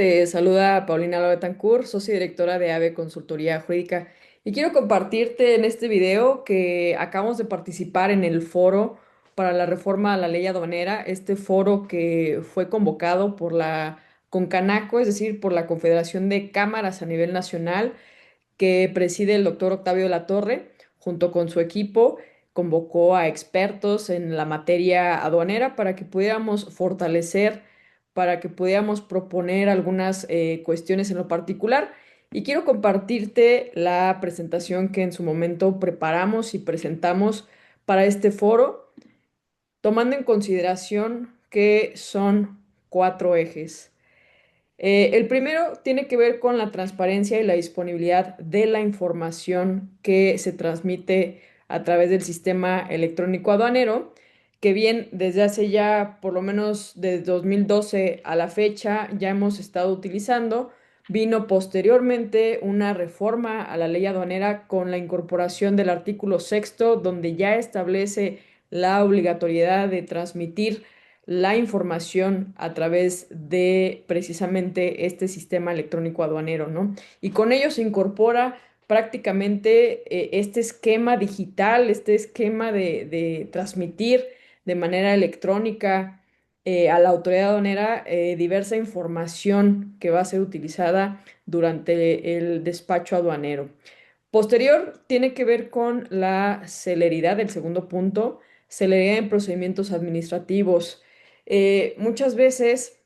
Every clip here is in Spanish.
Te saluda Paulina Betancourt, socia directora de AVE Consultoría Jurídica, y quiero compartirte en este video que acabamos de participar en el foro para la reforma a la ley aduanera, este foro que fue convocado por la Concanaco, es decir, por la Confederación de Cámaras a nivel nacional, que preside el doctor Octavio Latorre, junto con su equipo, convocó a expertos en la materia aduanera para que pudiéramos fortalecer, para que pudiéramos proponer algunas cuestiones en lo particular. Y quiero compartirte la presentación que en su momento preparamos y presentamos para este foro, tomando en consideración que son cuatro ejes. El primero tiene que ver con la transparencia y la disponibilidad de la información que se transmite a través del sistema electrónico aduanero, que bien desde hace ya por lo menos desde 2012 a la fecha ya hemos estado utilizando. Vino posteriormente una reforma a la ley aduanera con la incorporación del artículo sexto, donde ya establece la obligatoriedad de transmitir la información a través de precisamente este sistema electrónico aduanero, ¿no? Y con ello se incorpora prácticamente este esquema digital, este esquema de transmitir de manera electrónica a la autoridad aduanera diversa información que va a ser utilizada durante el despacho aduanero. Posterior tiene que ver con la celeridad, el segundo punto, celeridad en procedimientos administrativos. Muchas veces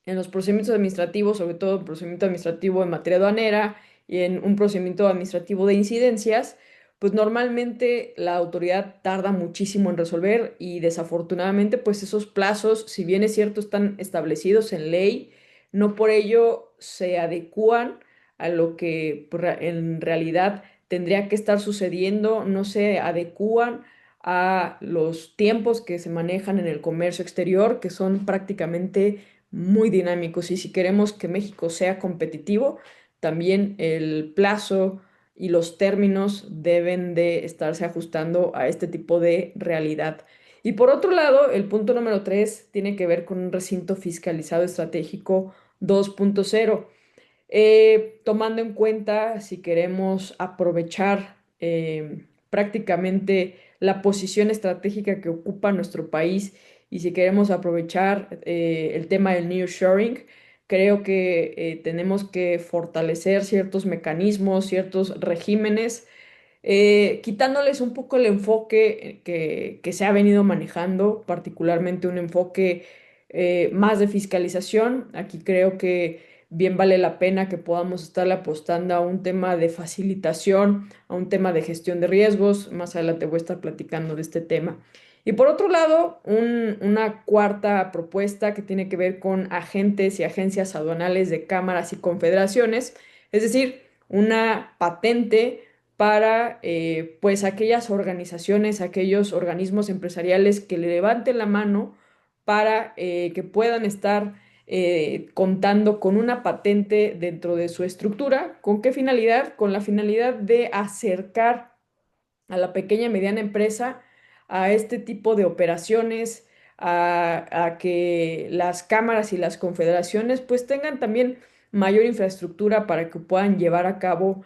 en los procedimientos administrativos, sobre todo en procedimiento administrativo en materia aduanera y en un procedimiento administrativo de incidencias, pues normalmente la autoridad tarda muchísimo en resolver y desafortunadamente pues esos plazos, si bien es cierto, están establecidos en ley, no por ello se adecúan a lo que pues, en realidad tendría que estar sucediendo, no se adecúan a los tiempos que se manejan en el comercio exterior, que son prácticamente muy dinámicos. Y si queremos que México sea competitivo, también el plazo y los términos deben de estarse ajustando a este tipo de realidad. Y por otro lado, el punto número 3 tiene que ver con un recinto fiscalizado estratégico 2.0, tomando en cuenta si queremos aprovechar prácticamente la posición estratégica que ocupa nuestro país y si queremos aprovechar el tema del nearshoring, creo que tenemos que fortalecer ciertos mecanismos, ciertos regímenes, quitándoles un poco el enfoque que se ha venido manejando, particularmente un enfoque más de fiscalización. Aquí creo que bien vale la pena que podamos estarle apostando a un tema de facilitación, a un tema de gestión de riesgos. Más adelante voy a estar platicando de este tema. Y por otro lado, una cuarta propuesta que tiene que ver con agentes y agencias aduanales de cámaras y confederaciones, es decir, una patente para pues aquellas organizaciones, aquellos organismos empresariales que le levanten la mano para que puedan estar contando con una patente dentro de su estructura. ¿Con qué finalidad? Con la finalidad de acercar a la pequeña y mediana empresa a este tipo de operaciones, a que las cámaras y las confederaciones pues tengan también mayor infraestructura para que puedan llevar a cabo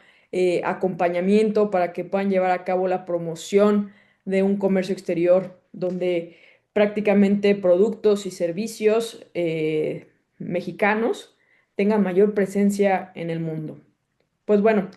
acompañamiento, para que puedan llevar a cabo la promoción de un comercio exterior donde prácticamente productos y servicios mexicanos tengan mayor presencia en el mundo. Pues bueno.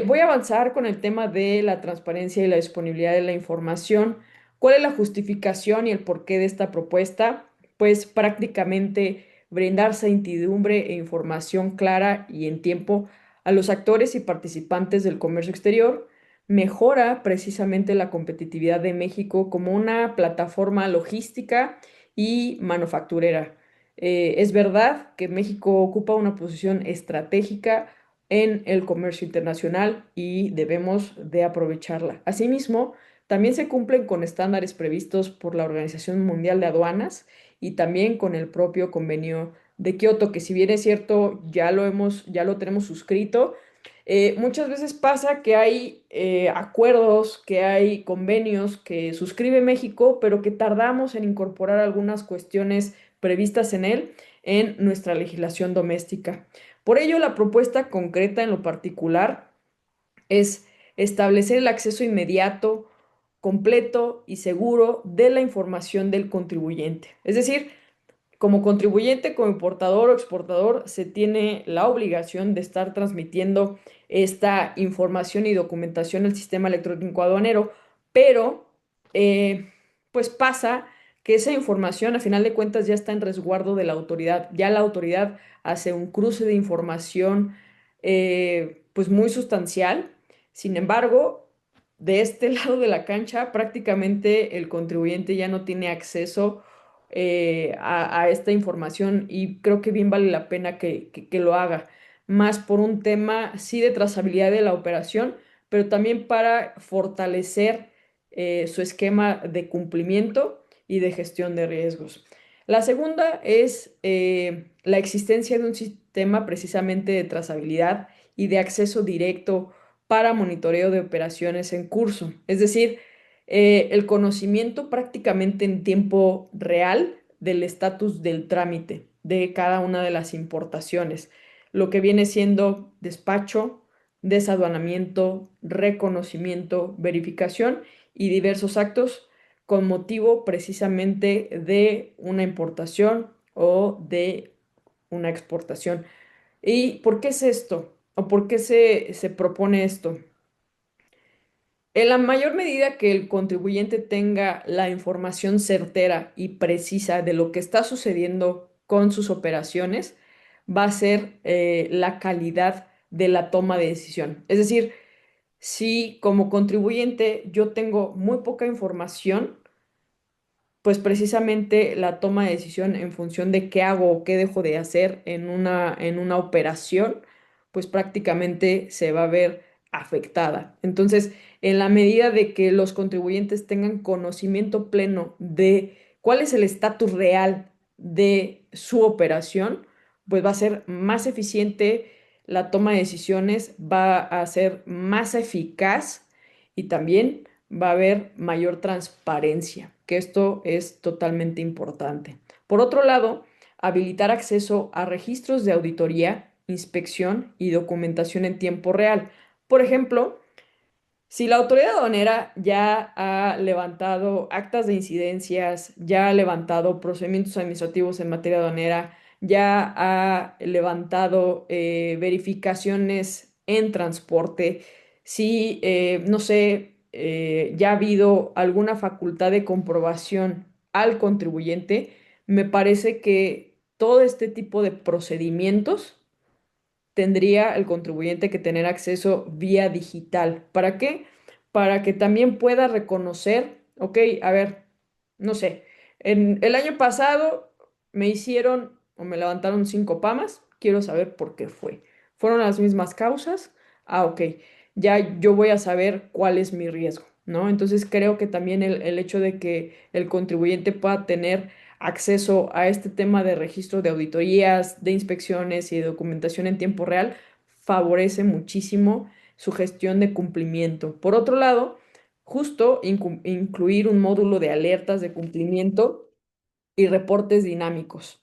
Voy a avanzar con el tema de la transparencia y la disponibilidad de la información. ¿Cuál es la justificación y el porqué de esta propuesta? Pues prácticamente brindar certidumbre e información clara y en tiempo a los actores y participantes del comercio exterior. Mejora precisamente la competitividad de México como una plataforma logística y manufacturera. Es verdad que México ocupa una posición estratégica en el comercio internacional y debemos de aprovecharla. Asimismo, también se cumplen con estándares previstos por la Organización Mundial de Aduanas y también con el propio convenio de Kioto, que si bien es cierto, ya lo tenemos suscrito. Muchas veces pasa que hay acuerdos, que hay convenios que suscribe México, pero que tardamos en incorporar algunas cuestiones previstas en él. en nuestra legislación doméstica. Por ello, la propuesta concreta en lo particular es establecer el acceso inmediato, completo y seguro de la información del contribuyente. Es decir, como contribuyente, como importador o exportador, se tiene la obligación de estar transmitiendo esta información y documentación al sistema electrónico aduanero, pero pues pasa que esa información, a final de cuentas, ya está en resguardo de la autoridad. Ya la autoridad hace un cruce de información pues muy sustancial. Sin embargo, de este lado de la cancha, prácticamente el contribuyente ya no tiene acceso a esta información y creo que bien vale la pena que lo haga, más por un tema, sí, de trazabilidad de la operación, pero también para fortalecer su esquema de cumplimiento y de gestión de riesgos. La segunda es la existencia de un sistema precisamente de trazabilidad y de acceso directo para monitoreo de operaciones en curso. Es decir, el conocimiento prácticamente en tiempo real del estatus del trámite de cada una de las importaciones, lo que viene siendo despacho, desaduanamiento, reconocimiento, verificación y diversos actos con motivo precisamente de una importación o de una exportación. ¿Y por qué es esto? ¿O por qué se propone esto? En la mayor medida que el contribuyente tenga la información certera y precisa de lo que está sucediendo con sus operaciones, va a ser la calidad de la toma de decisión. Es decir, si como contribuyente yo tengo muy poca información, pues precisamente la toma de decisión en función de qué hago o qué dejo de hacer en una operación, pues prácticamente se va a ver afectada. Entonces, en la medida de que los contribuyentes tengan conocimiento pleno de cuál es el estatus real de su operación, pues va a ser más eficiente la toma de decisiones, va a ser más eficaz y también va a haber mayor transparencia, que esto es totalmente importante. Por otro lado, habilitar acceso a registros de auditoría, inspección y documentación en tiempo real. Por ejemplo, si la autoridad aduanera ya ha levantado actas de incidencias, ya ha levantado procedimientos administrativos en materia aduanera, ya ha levantado verificaciones en transporte, si, no sé, ya ha habido alguna facultad de comprobación al contribuyente, me parece que todo este tipo de procedimientos tendría el contribuyente que tener acceso vía digital. ¿Para qué? Para que también pueda reconocer, ok, a ver, no sé, en el año pasado me hicieron o me levantaron 5 PAMAs, quiero saber por qué fue. ¿Fueron las mismas causas? Ah, ok, ya yo voy a saber cuál es mi riesgo, ¿no? Entonces creo que también el hecho de que el contribuyente pueda tener acceso a este tema de registro de auditorías, de inspecciones y de documentación en tiempo real, favorece muchísimo su gestión de cumplimiento. Por otro lado, justo incluir un módulo de alertas de cumplimiento y reportes dinámicos,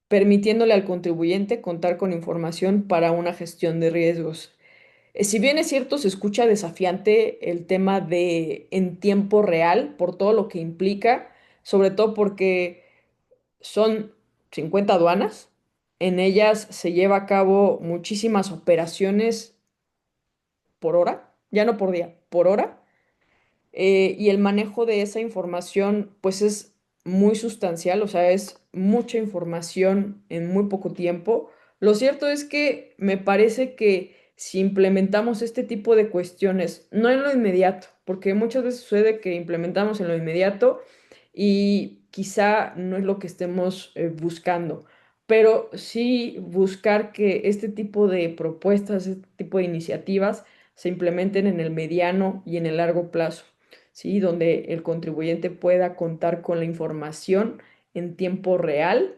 permitiéndole al contribuyente contar con información para una gestión de riesgos. Si bien es cierto, se escucha desafiante el tema de en tiempo real por todo lo que implica, sobre todo porque son 50 aduanas. En ellas se lleva a cabo muchísimas operaciones por hora, ya no por día, por hora. Y el manejo de esa información, pues es muy sustancial, o sea, es mucha información en muy poco tiempo. Lo cierto es que me parece que si implementamos este tipo de cuestiones, no en lo inmediato, porque muchas veces sucede que implementamos en lo inmediato y quizá no es lo que estemos buscando, pero sí buscar que este tipo de propuestas, este tipo de iniciativas se implementen en el mediano y en el largo plazo. ¿Sí? Donde el contribuyente pueda contar con la información en tiempo real,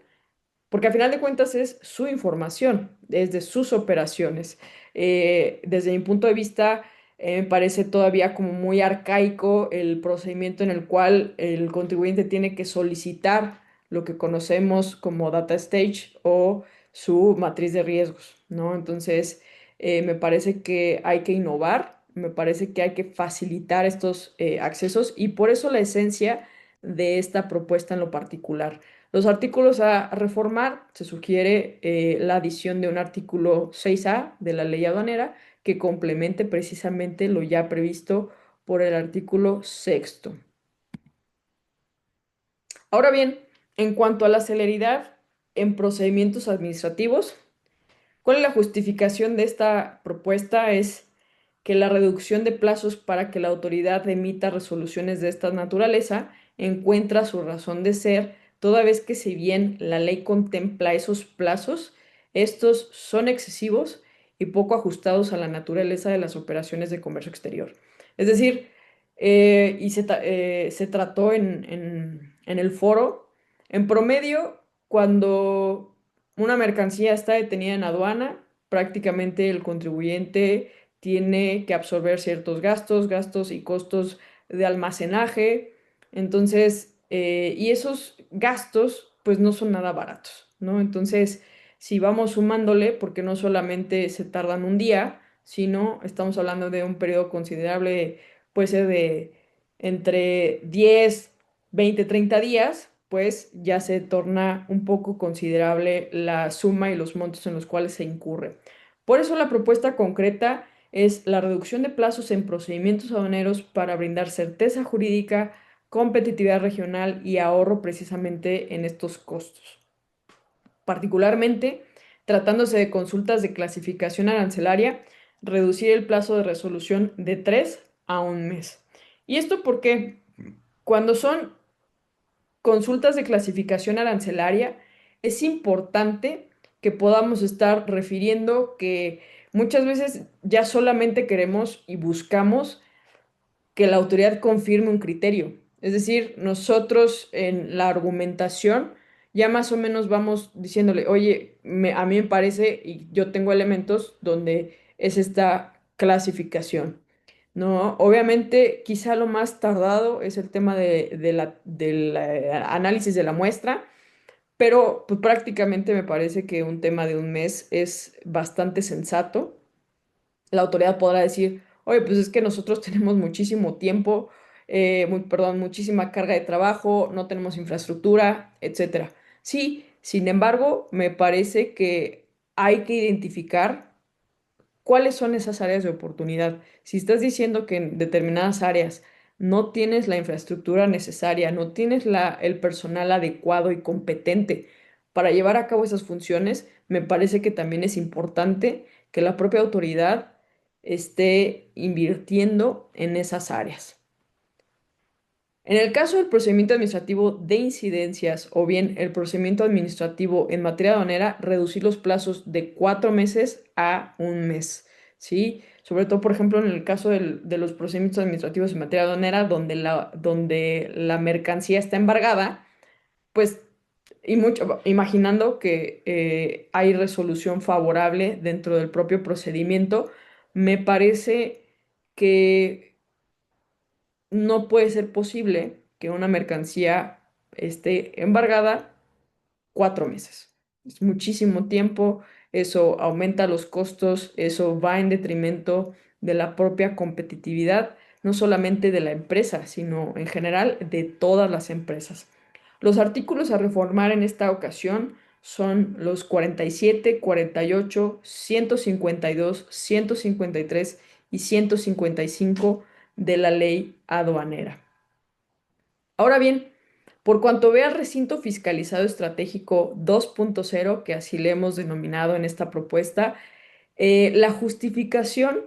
porque al final de cuentas es su información, es de sus operaciones. Desde mi punto de vista, me parece todavía como muy arcaico el procedimiento en el cual el contribuyente tiene que solicitar lo que conocemos como data stage o su matriz de riesgos, ¿no? Entonces, me parece que hay que innovar, me parece que hay que facilitar estos accesos y por eso la esencia de esta propuesta en lo particular. Los artículos a reformar, se sugiere la adición de un artículo 6A de la ley aduanera que complemente precisamente lo ya previsto por el artículo sexto. Ahora bien, en cuanto a la celeridad en procedimientos administrativos, ¿cuál es la justificación de esta propuesta? Es que la reducción de plazos para que la autoridad emita resoluciones de esta naturaleza encuentra su razón de ser, toda vez que si bien la ley contempla esos plazos, estos son excesivos y poco ajustados a la naturaleza de las operaciones de comercio exterior. Es decir, se trató en el foro, en promedio, cuando una mercancía está detenida en aduana, prácticamente el contribuyente tiene que absorber ciertos gastos, gastos y costos de almacenaje. Entonces, y esos gastos, pues no son nada baratos, ¿no? Entonces, si vamos sumándole, porque no solamente se tardan un día, sino estamos hablando de un periodo considerable, puede ser de entre 10, 20, 30 días, pues ya se torna un poco considerable la suma y los montos en los cuales se incurre. Por eso la propuesta concreta es la reducción de plazos en procedimientos aduaneros para brindar certeza jurídica, competitividad regional y ahorro precisamente en estos costos. Particularmente, tratándose de consultas de clasificación arancelaria, reducir el plazo de resolución de 3 a un mes. ¿Y esto porque cuando son consultas de clasificación arancelaria, es importante que podamos estar refiriendo que muchas veces ya solamente queremos y buscamos que la autoridad confirme un criterio? Es decir, nosotros en la argumentación ya más o menos vamos diciéndole, oye, a mí me parece y yo tengo elementos donde es esta clasificación. No, obviamente, quizá lo más tardado es el tema del análisis de la muestra, pero pues, prácticamente me parece que un tema de un mes es bastante sensato. La autoridad podrá decir, oye, pues es que nosotros tenemos muchísimo tiempo, perdón, muchísima carga de trabajo, no tenemos infraestructura, etcétera. Sí, sin embargo, me parece que hay que identificar cuáles son esas áreas de oportunidad. Si estás diciendo que en determinadas áreas no tienes la infraestructura necesaria, no tienes el personal adecuado y competente para llevar a cabo esas funciones, me parece que también es importante que la propia autoridad esté invirtiendo en esas áreas. En el caso del procedimiento administrativo de incidencias o bien el procedimiento administrativo en materia aduanera, reducir los plazos de 4 meses a un mes, ¿sí? Sobre todo, por ejemplo, en el caso de los procedimientos administrativos en materia aduanera, donde la mercancía está embargada, pues, y mucho, imaginando que hay resolución favorable dentro del propio procedimiento, me parece que no puede ser posible que una mercancía esté embargada 4 meses. Es muchísimo tiempo, eso aumenta los costos, eso va en detrimento de la propia competitividad, no solamente de la empresa, sino en general de todas las empresas. Los artículos a reformar en esta ocasión son los 47, 48, 152, 153 y 155 de la ley aduanera. Ahora bien, por cuanto ve al recinto fiscalizado estratégico 2.0, que así le hemos denominado en esta propuesta, la justificación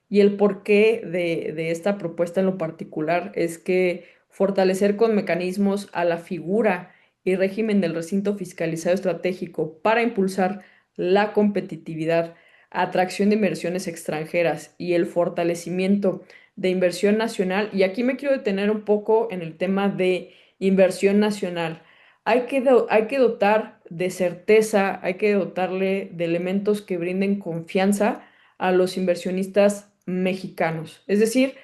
y el porqué de esta propuesta en lo particular es que fortalecer con mecanismos a la figura y régimen del recinto fiscalizado estratégico para impulsar la competitividad, atracción de inversiones extranjeras y el fortalecimiento de inversión nacional. Y aquí me quiero detener un poco en el tema de inversión nacional. Hay que dotar de certeza, hay que dotarle de elementos que brinden confianza a los inversionistas mexicanos. Es decir,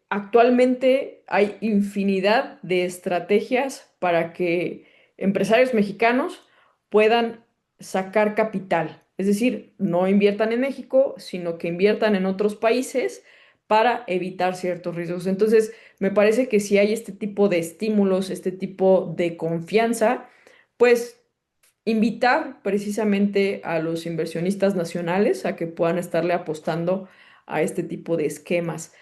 actualmente hay infinidad de estrategias para que empresarios mexicanos puedan sacar capital. Es decir, no inviertan en México, sino que inviertan en otros países para evitar ciertos riesgos. Entonces, me parece que si hay este tipo de estímulos, este tipo de confianza, pues invitar precisamente a los inversionistas nacionales a que puedan estarle apostando a este tipo de esquemas.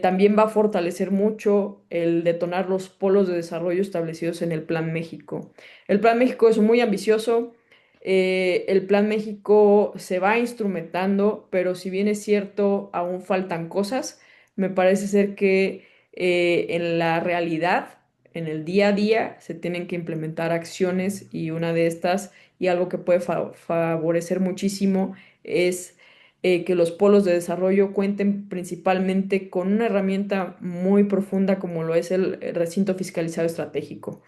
También va a fortalecer mucho el detonar los polos de desarrollo establecidos en el Plan México. El Plan México es muy ambicioso. El Plan México se va instrumentando, pero si bien es cierto, aún faltan cosas. Me parece ser que en la realidad, en el día a día, se tienen que implementar acciones y una de estas, y algo que puede favorecer muchísimo, es que los polos de desarrollo cuenten principalmente con una herramienta muy profunda como lo es el recinto fiscalizado estratégico.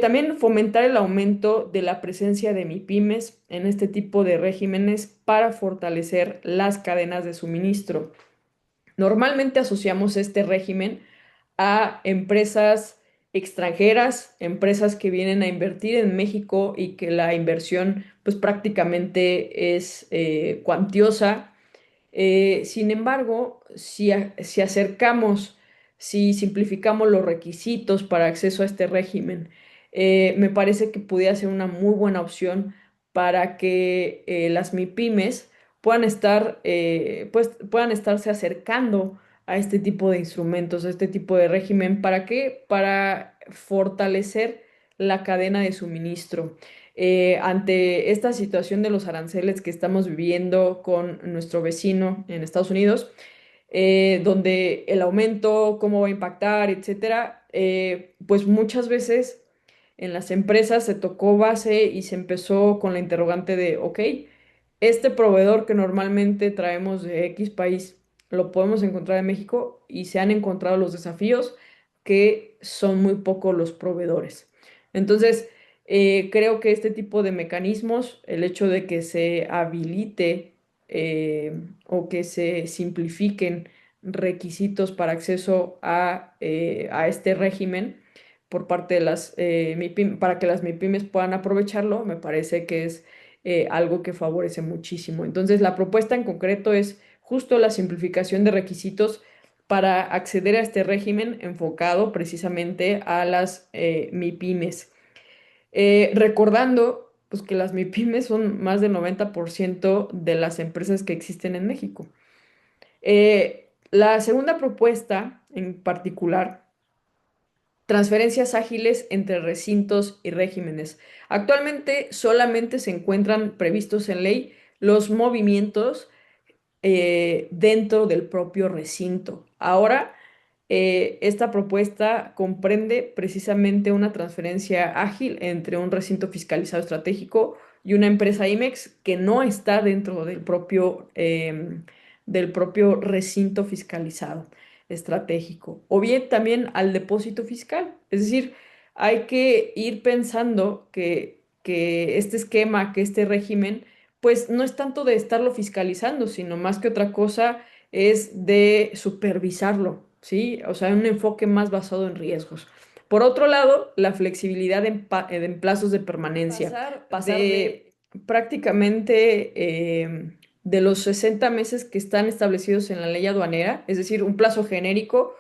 También fomentar el aumento de la presencia de MIPYMES en este tipo de regímenes para fortalecer las cadenas de suministro. Normalmente asociamos este régimen a empresas extranjeras, empresas que vienen a invertir en México y que la inversión pues prácticamente es cuantiosa. Sin embargo, si acercamos, si simplificamos los requisitos para acceso a este régimen, me parece que pudiera ser una muy buena opción para que las MIPYMES pues, puedan estarse acercando a este tipo de instrumentos, a este tipo de régimen. ¿Para qué? Para fortalecer la cadena de suministro ante esta situación de los aranceles que estamos viviendo con nuestro vecino en Estados Unidos, donde el aumento, cómo va a impactar, etcétera, pues muchas veces en las empresas se tocó base y se empezó con la interrogante de, ok, este proveedor que normalmente traemos de X país, lo podemos encontrar en México y se han encontrado los desafíos que son muy pocos los proveedores. Entonces, creo que este tipo de mecanismos, el hecho de que se habilite o que se simplifiquen requisitos para acceso a este régimen por parte de las para que las MIPYMES puedan aprovecharlo, me parece que es algo que favorece muchísimo. Entonces, la propuesta en concreto es justo la simplificación de requisitos para acceder a este régimen enfocado precisamente a las MIPYMES. Recordando pues, que las MIPYMES son más del 90% de las empresas que existen en México. La segunda propuesta en particular, transferencias ágiles entre recintos y regímenes. Actualmente solamente se encuentran previstos en ley los movimientos dentro del propio recinto. Ahora, esta propuesta comprende precisamente una transferencia ágil entre un recinto fiscalizado estratégico y una empresa IMEX que no está dentro del propio recinto fiscalizado estratégico, o bien también al depósito fiscal. Es decir, hay que ir pensando que este esquema, que este régimen, pues no es tanto de estarlo fiscalizando, sino más que otra cosa es de supervisarlo, ¿sí? O sea, un enfoque más basado en riesgos. Por otro lado, la flexibilidad en plazos de permanencia. Pasar de prácticamente de los 60 meses que están establecidos en la ley aduanera, es decir, un plazo genérico.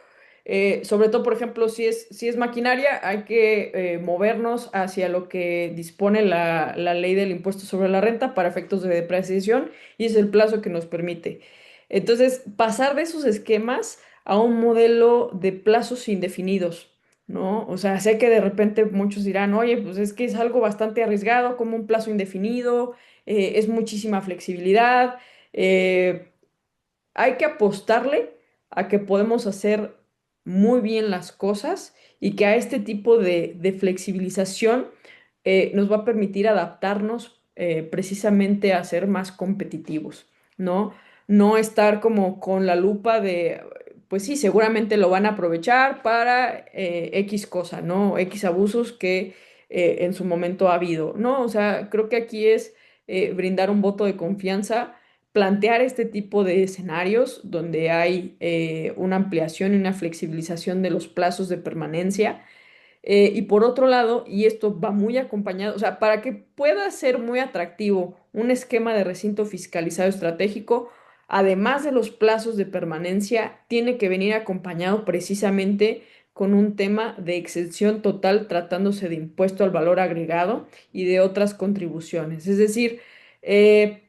Sobre todo, por ejemplo, si es maquinaria, hay que movernos hacia lo que dispone la ley del impuesto sobre la renta para efectos de depreciación y es el plazo que nos permite. Entonces, pasar de esos esquemas a un modelo de plazos indefinidos, ¿no? O sea, sé que de repente muchos dirán, oye, pues es que es algo bastante arriesgado, como un plazo indefinido, es muchísima flexibilidad. eh, Hay que apostarle a que podemos hacer muy bien las cosas y que a este tipo de flexibilización nos va a permitir adaptarnos precisamente a ser más competitivos, ¿no? No estar como con la lupa de, pues sí, seguramente lo van a aprovechar para X cosa, ¿no? X abusos que en su momento ha habido, ¿no? O sea, creo que aquí es brindar un voto de confianza, plantear este tipo de escenarios donde hay una ampliación y una flexibilización de los plazos de permanencia, Y por otro lado, y esto va muy acompañado, o sea, para que pueda ser muy atractivo un esquema de recinto fiscalizado estratégico, además de los plazos de permanencia, tiene que venir acompañado precisamente con un tema de exención total tratándose de impuesto al valor agregado y de otras contribuciones. Es decir, eh,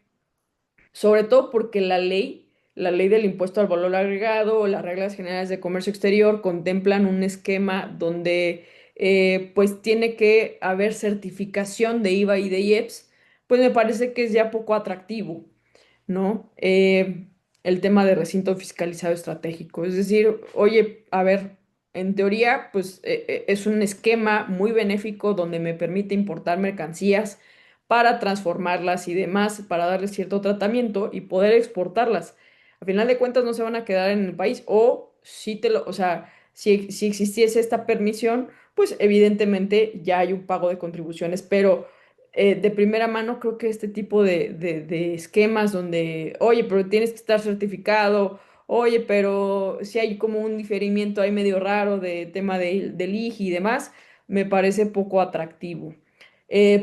sobre todo porque la ley del impuesto al valor agregado o las reglas generales de comercio exterior contemplan un esquema donde pues tiene que haber certificación de IVA y de IEPS, pues me parece que es ya poco atractivo. ¿No? El tema de recinto fiscalizado estratégico. Es decir, oye, a ver, en teoría, pues es un esquema muy benéfico donde me permite importar mercancías para transformarlas y demás, para darles cierto tratamiento y poder exportarlas. A final de cuentas no se van a quedar en el país o si te lo, o sea, si existiese esta permisión, pues evidentemente ya hay un pago de contribuciones, pero de primera mano creo que este tipo de esquemas donde, oye, pero tienes que estar certificado, oye, pero si hay como un diferimiento ahí medio raro de tema del IGI y demás, me parece poco atractivo.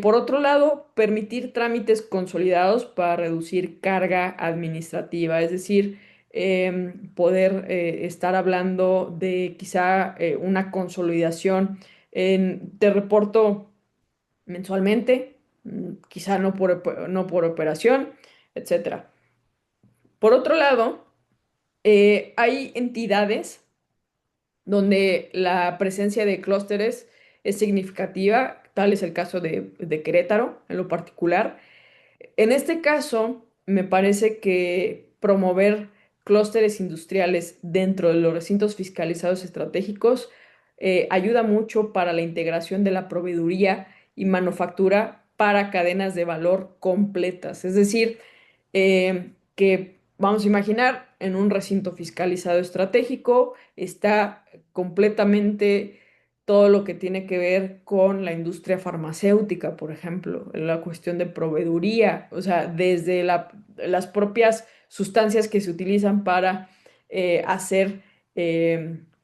Por otro lado, permitir trámites consolidados para reducir carga administrativa, es decir, poder estar hablando de quizá una consolidación te reporto mensualmente, quizá no por operación, etcétera. Por otro lado, hay entidades donde la presencia de clústeres es significativa, tal es el caso de Querétaro en lo particular. En este caso, me parece que promover clústeres industriales dentro de los recintos fiscalizados estratégicos ayuda mucho para la integración de la proveeduría y manufactura para cadenas de valor completas. Es decir, que vamos a imaginar en un recinto fiscalizado estratégico está completamente todo lo que tiene que ver con la industria farmacéutica, por ejemplo, la cuestión de proveeduría, o sea, desde las propias sustancias que se utilizan para hacer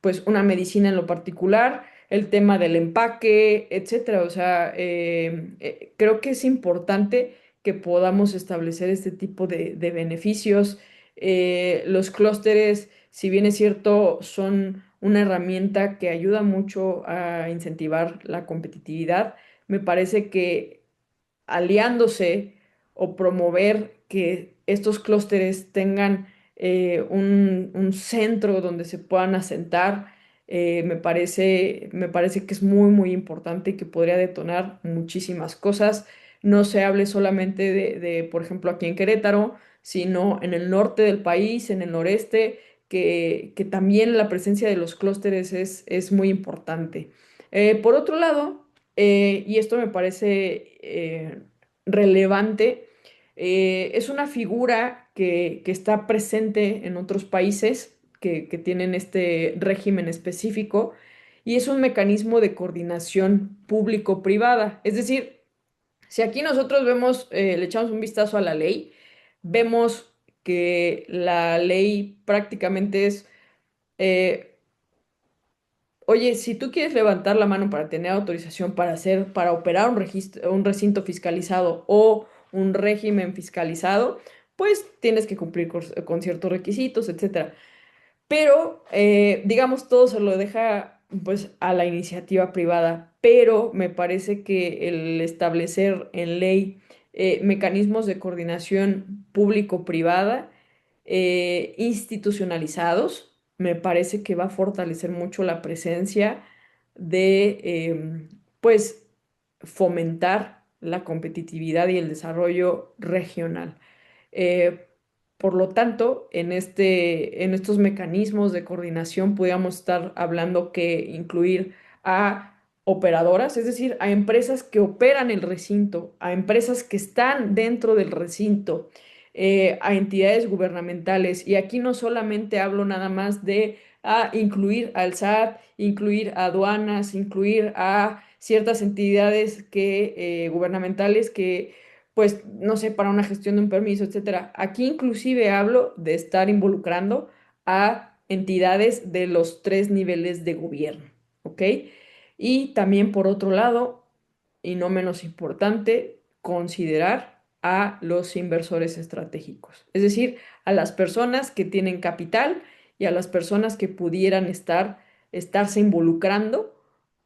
pues una medicina en lo particular, el tema del empaque, etcétera. O sea, creo que es importante que podamos establecer este tipo de beneficios. Los clústeres, si bien es cierto, son una herramienta que ayuda mucho a incentivar la competitividad. Me parece que aliándose o promover que estos clústeres tengan un centro donde se puedan asentar, me parece que es muy, muy importante y que podría detonar muchísimas cosas. No se hable solamente por ejemplo, aquí en Querétaro, sino en el norte del país, en el noreste, que también la presencia de los clústeres es muy importante. Por otro lado, y esto me parece relevante, es una figura que está presente en otros países que tienen este régimen específico y es un mecanismo de coordinación público-privada. Es decir, si aquí nosotros vemos, le echamos un vistazo a la ley, vemos que la ley prácticamente es... eh, Oye, si tú quieres levantar la mano para tener autorización para operar un registro, un recinto fiscalizado o un régimen fiscalizado, pues tienes que cumplir con ciertos requisitos, etcétera. Pero, digamos, todo se lo deja pues a la iniciativa privada, pero me parece que el establecer en ley mecanismos de coordinación público-privada institucionalizados, me parece que va a fortalecer mucho la presencia de, pues, fomentar la competitividad y el desarrollo regional. Eh, por lo tanto, en estos mecanismos de coordinación podríamos estar hablando que incluir a operadoras, es decir, a empresas que operan el recinto, a empresas que están dentro del recinto, a entidades gubernamentales. Y aquí no solamente hablo nada más de incluir al SAT, incluir a aduanas, incluir a ciertas entidades gubernamentales que pues, no sé, para una gestión de un permiso, etcétera. Aquí inclusive hablo de estar involucrando a entidades de los tres niveles de gobierno, ¿ok? Y también por otro lado, y no menos importante, considerar a los inversores estratégicos, es decir, a las personas que tienen capital y a las personas que pudieran estarse involucrando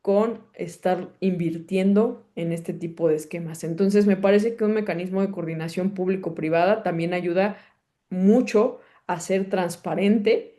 con estar invirtiendo en este tipo de esquemas. Entonces, me parece que un mecanismo de coordinación público-privada también ayuda mucho a ser transparente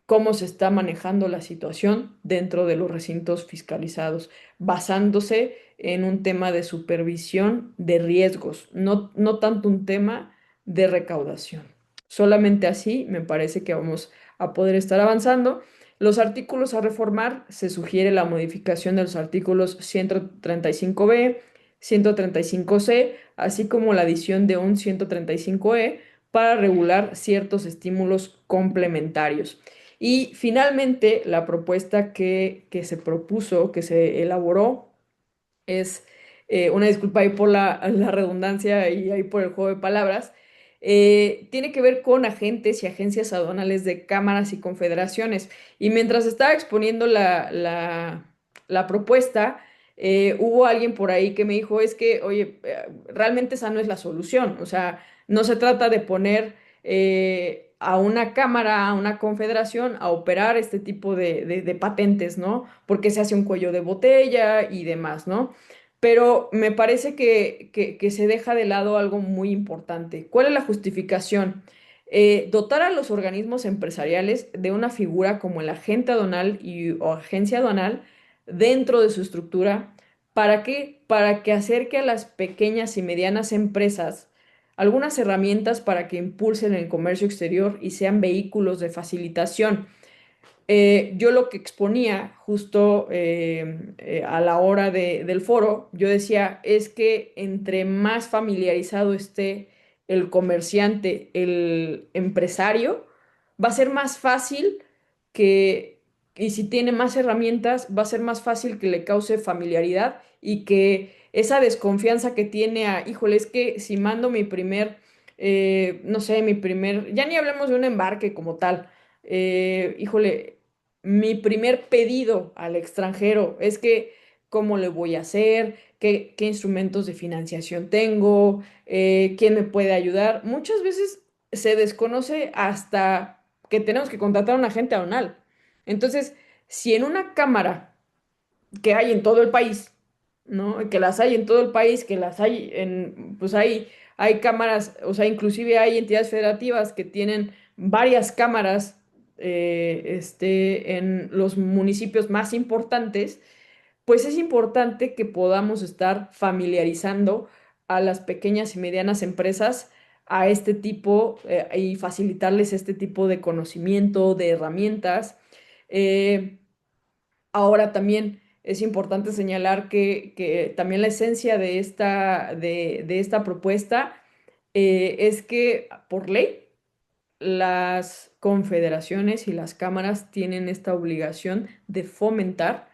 cómo se está manejando la situación dentro de los recintos fiscalizados, basándose en un tema de supervisión de riesgos, no tanto un tema de recaudación. Solamente así me parece que vamos a poder estar avanzando. Los artículos a reformar, se sugiere la modificación de los artículos 135b, 135c, así como la adición de un 135e para regular ciertos estímulos complementarios. Y finalmente, la propuesta que se propuso, que se elaboró, es una disculpa ahí por la redundancia y ahí por el juego de palabras, tiene que ver con agentes y agencias aduanales de cámaras y confederaciones. Y mientras estaba exponiendo la propuesta, hubo alguien por ahí que me dijo, es que, oye, realmente esa no es la solución. O sea, no se trata de poner a una cámara, a una confederación, a operar este tipo de patentes, ¿no? Porque se hace un cuello de botella y demás, ¿no? Pero me parece que se deja de lado algo muy importante. ¿Cuál es la justificación? Dotar a los organismos empresariales de una figura como el agente aduanal o agencia aduanal dentro de su estructura. ¿Para qué? Para que acerque a las pequeñas y medianas empresas algunas herramientas para que impulsen el comercio exterior y sean vehículos de facilitación. Yo lo que exponía justo a la hora del foro, yo decía, es que entre más familiarizado esté el comerciante, el empresario, va a ser más fácil que, y si tiene más herramientas, va a ser más fácil que le cause familiaridad y que esa desconfianza que tiene a, híjole, es que si mando mi primer, no sé, mi primer, ya ni hablemos de un embarque como tal, híjole, mi primer pedido al extranjero es que, ¿cómo le voy a hacer? ¿Qué instrumentos de financiación tengo? ¿Quién me puede ayudar? Muchas veces se desconoce hasta que tenemos que contratar a un agente aduanal. Entonces, si en una cámara que hay en todo el país, ¿no? Que las hay en todo el país, que las hay en, pues hay cámaras, o sea, inclusive hay entidades federativas que tienen varias cámaras en los municipios más importantes, pues es importante que podamos estar familiarizando a las pequeñas y medianas empresas a este tipo y facilitarles este tipo de conocimiento, de herramientas. Eh, Ahora también es importante señalar que también la esencia de esta propuesta es que por ley las confederaciones y las cámaras tienen esta obligación de fomentar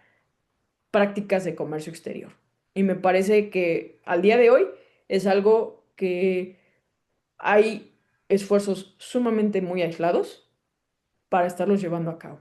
prácticas de comercio exterior. Y me parece que al día de hoy es algo que hay esfuerzos sumamente muy aislados para estarlos llevando a cabo.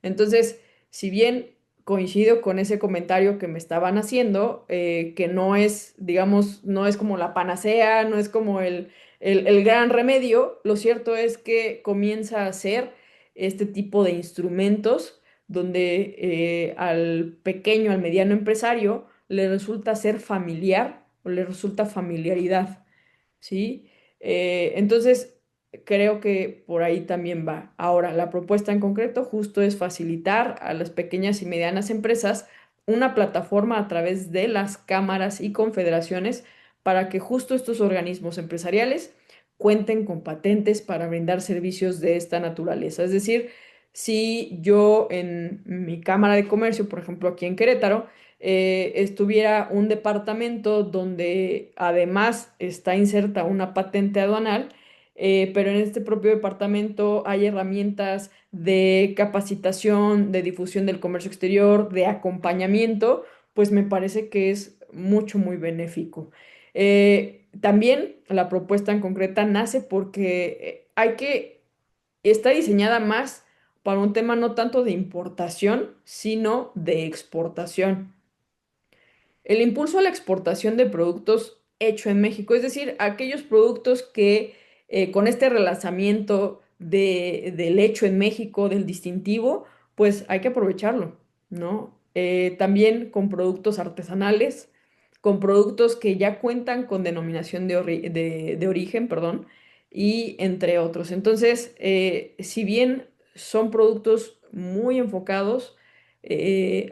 Entonces, si bien coincido con ese comentario que me estaban haciendo, que no es, digamos, no es como la panacea, no es como el gran remedio, lo cierto es que comienza a ser este tipo de instrumentos donde al pequeño, al mediano empresario le resulta ser familiar o le resulta familiaridad. ¿Sí? Entonces, creo que por ahí también va. Ahora, la propuesta en concreto justo es facilitar a las pequeñas y medianas empresas una plataforma a través de las cámaras y confederaciones para que justo estos organismos empresariales cuenten con patentes para brindar servicios de esta naturaleza. Es decir, si yo en mi Cámara de Comercio, por ejemplo, aquí en Querétaro, estuviera un departamento donde además está inserta una patente aduanal, pero en este propio departamento hay herramientas de capacitación, de difusión del comercio exterior, de acompañamiento, pues me parece que es mucho, muy benéfico. También la propuesta en concreta nace porque está diseñada más para un tema no tanto de importación, sino de exportación. El impulso a la exportación de productos hecho en México, es decir, aquellos productos que con este relanzamiento del hecho en México, del distintivo, pues hay que aprovecharlo, ¿no? También con productos artesanales, con productos que ya cuentan con denominación de origen, perdón, y entre otros. Entonces, si bien son productos muy enfocados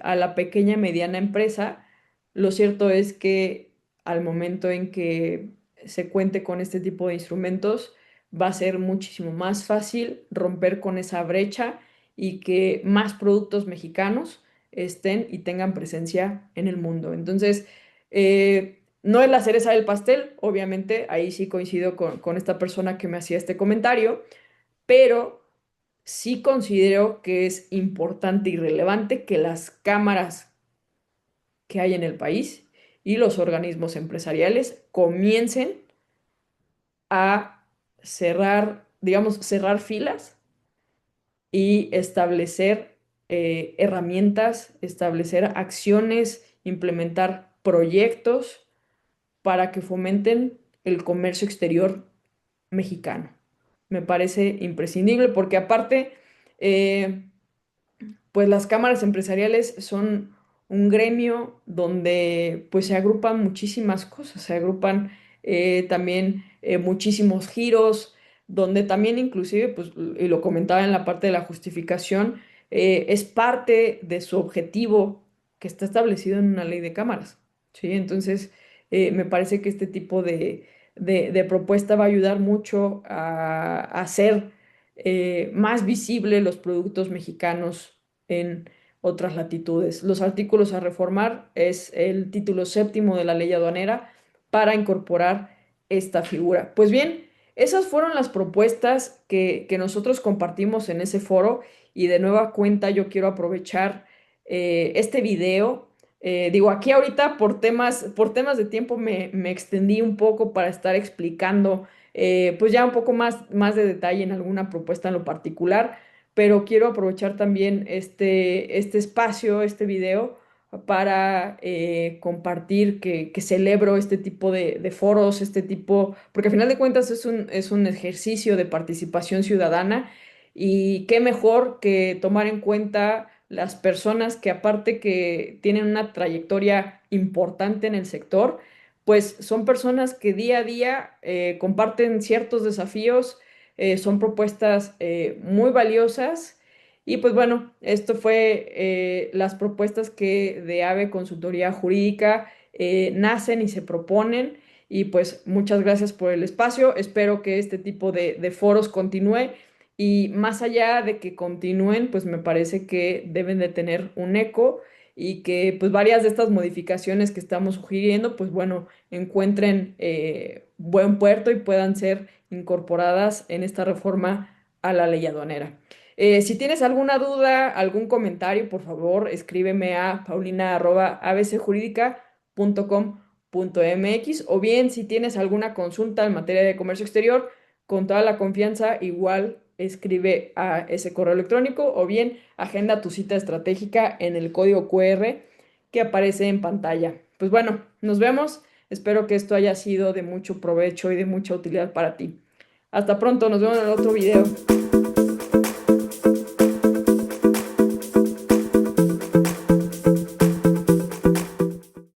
a la pequeña y mediana empresa, lo cierto es que al momento en que se cuente con este tipo de instrumentos, va a ser muchísimo más fácil romper con esa brecha y que más productos mexicanos estén y tengan presencia en el mundo. Entonces, no es la cereza del pastel, obviamente, ahí sí coincido con esta persona que me hacía este comentario, pero sí considero que es importante y relevante que las cámaras que hay en el país y los organismos empresariales comiencen a cerrar, digamos, cerrar filas y establecer herramientas, establecer acciones, implementar proyectos para que fomenten el comercio exterior mexicano. Me parece imprescindible porque aparte, eh, pues las cámaras empresariales son un gremio donde pues se agrupan muchísimas cosas, se agrupan también muchísimos giros, donde también inclusive, pues, y lo comentaba en la parte de la justificación, es parte de su objetivo que está establecido en una ley de cámaras, ¿sí? Entonces, me parece que este tipo de propuesta va a ayudar mucho a hacer más visible los productos mexicanos en otras latitudes. Los artículos a reformar es el título séptimo de la ley aduanera para incorporar esta figura. Pues bien, esas fueron las propuestas que nosotros compartimos en ese foro y de nueva cuenta yo quiero aprovechar este video. Digo, aquí ahorita por temas de tiempo me extendí un poco para estar explicando pues ya un poco más de detalle en alguna propuesta en lo particular, pero quiero aprovechar también este espacio, este video, para compartir que celebro este tipo de foros, este tipo, porque al final de cuentas es un ejercicio de participación ciudadana y qué mejor que tomar en cuenta las personas que aparte que tienen una trayectoria importante en el sector, pues son personas que día a día comparten ciertos desafíos, son propuestas muy valiosas. Y pues bueno, esto fue las propuestas que de AVE Consultoría Jurídica nacen y se proponen. Y pues muchas gracias por el espacio. Espero que este tipo de foros continúe. Y más allá de que continúen, pues me parece que deben de tener un eco y que pues varias de estas modificaciones que estamos sugiriendo, pues bueno, encuentren buen puerto y puedan ser incorporadas en esta reforma a la ley aduanera. Si tienes alguna duda, algún comentario, por favor, escríbeme a paulina@abcjuridica.com.mx o bien si tienes alguna consulta en materia de comercio exterior, con toda la confianza, igual escribe a ese correo electrónico o bien agenda tu cita estratégica en el código QR que aparece en pantalla. Pues bueno, nos vemos. Espero que esto haya sido de mucho provecho y de mucha utilidad para ti. Hasta pronto, nos vemos en el otro video.